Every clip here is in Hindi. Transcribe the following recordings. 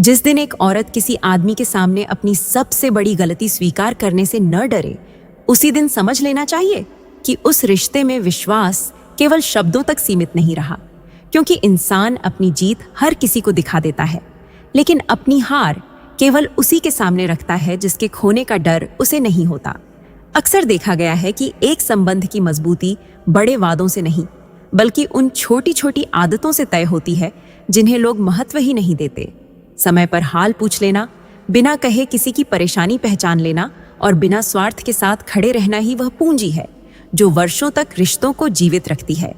जिस दिन एक औरत किसी आदमी के सामने अपनी सबसे बड़ी गलती स्वीकार करने से न डरे, उसी दिन समझ लेना चाहिए कि उस रिश्ते में विश्वास केवल शब्दों तक सीमित नहीं रहा। क्योंकि इंसान अपनी जीत हर किसी को दिखा देता है, लेकिन अपनी हार केवल उसी के सामने रखता है जिसके खोने का डर उसे नहीं होता। अक्सर देखा गया है कि एक संबंध की मजबूती बड़े वादों से नहीं, बल्कि उन छोटी छोटी आदतों से तय होती है जिन्हें लोग महत्व ही नहीं देते। समय पर हाल पूछ लेना, बिना कहे किसी की परेशानी पहचान लेना और बिना स्वार्थ के साथ खड़े रहना ही वह पूंजी है जो वर्षों तक रिश्तों को जीवित रखती है।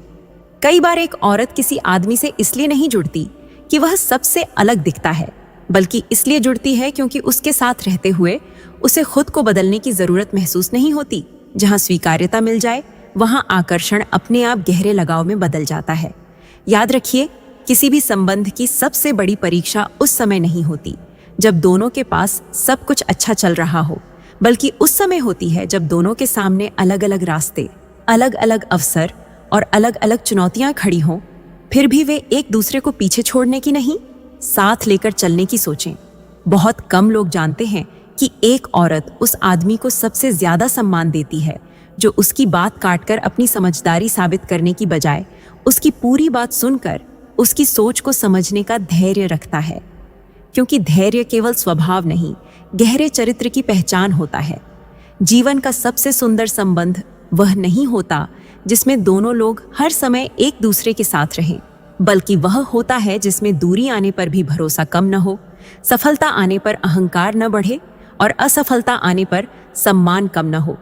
कई बार एक औरत किसी आदमी से इसलिए नहीं जुड़ती कि वह सबसे अलग दिखता है, बल्कि इसलिए जुड़ती है क्योंकि उसके साथ रहते हुए उसे खुद को बदलने की जरूरत महसूस नहीं होती। जहां स्वीकार्यता मिल जाए, वहां आकर्षण अपने आप गहरे लगाव में बदल जाता है। याद रखिए, किसी भी संबंध की सबसे बड़ी परीक्षा उस समय नहीं होती जब दोनों के पास सब कुछ अच्छा चल रहा हो, बल्कि उस समय होती है जब दोनों के सामने अलग अलग रास्ते, अलग अलग अवसर और अलग अलग चुनौतियां खड़ी हों, फिर भी वे एक दूसरे को पीछे छोड़ने की नहीं, साथ लेकर चलने की सोचें। बहुत कम लोग जानते हैं कि एक औरत उस आदमी को सबसे ज्यादा सम्मान देती है जो उसकी बात काटकर अपनी समझदारी साबित करने की बजाय उसकी पूरी बात सुनकर उसकी सोच को समझने का धैर्य रखता है। क्योंकि धैर्य केवल स्वभाव नहीं, गहरे चरित्र की पहचान होता है। जीवन का सबसे सुंदर संबंध वह नहीं होता जिसमें दोनों लोग हर समय एक दूसरे के साथ रहें, बल्कि वह होता है जिसमें दूरी आने पर भी भरोसा कम न हो, सफलता आने पर अहंकार न बढ़े और असफलता आने पर सम्मान कम न हो।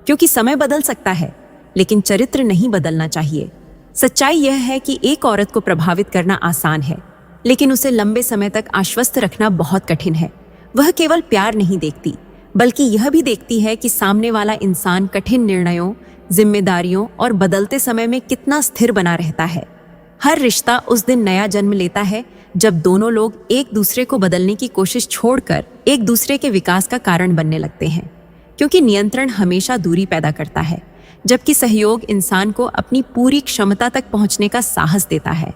क्योंकि समय बदल सकता है, लेकिन चरित्र नहीं बदलना चाहिए। सच्चाई यह है कि एक औरत को प्रभावित करना आसान है, लेकिन उसे लंबे समय तक आश्वस्त रखना बहुत कठिन है। वह केवल प्यार नहीं देखती, बल्कि यह भी देखती है कि सामने वाला इंसान कठिन निर्णयों, जिम्मेदारियों और बदलते समय में कितना स्थिर बना रहता है। हर रिश्ता उस दिन नया जन्म लेता है जब दोनों लोग एक दूसरे को बदलने की कोशिश छोड़कर एक दूसरे के विकास का कारण बनने लगते हैं। क्योंकि नियंत्रण हमेशा दूरी पैदा करता है, जबकि सहयोग इंसान को अपनी पूरी क्षमता तक पहुंचने का साहस देता है।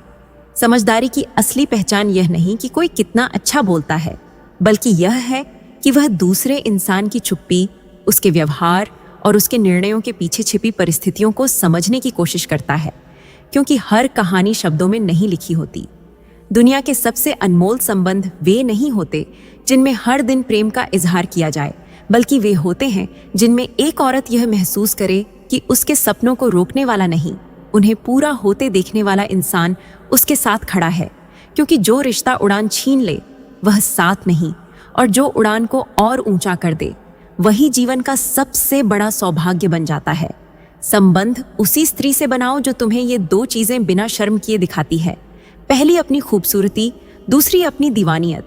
समझदारी की असली पहचान यह नहीं कि कोई कितना अच्छा बोलता है, बल्कि यह है कि वह दूसरे इंसान की चुप्पी, उसके व्यवहार और उसके निर्णयों के पीछे छिपी परिस्थितियों को समझने की कोशिश करता है। क्योंकि हर कहानी शब्दों में नहीं लिखी होती। दुनिया के सबसे अनमोल संबंध वे नहीं होते जिनमें हर दिन प्रेम का इजहार किया जाए, बल्कि वे होते हैं जिनमें एक औरत यह महसूस करे कि उसके सपनों को रोकने वाला नहीं, उन्हें पूरा होते देखने वाला इंसान उसके साथ खड़ा है। क्योंकि जो रिश्ता उड़ान छीन ले वह साथ नहीं, और जो उड़ान को और ऊंचा कर दे वही जीवन का सबसे बड़ा सौभाग्य बन जाता है। संबंध उसी स्त्री से बनाओ जो तुम्हें ये दो चीजें बिना शर्म किए दिखाती है। पहली अपनी खूबसूरती, दूसरी अपनी दीवानियत।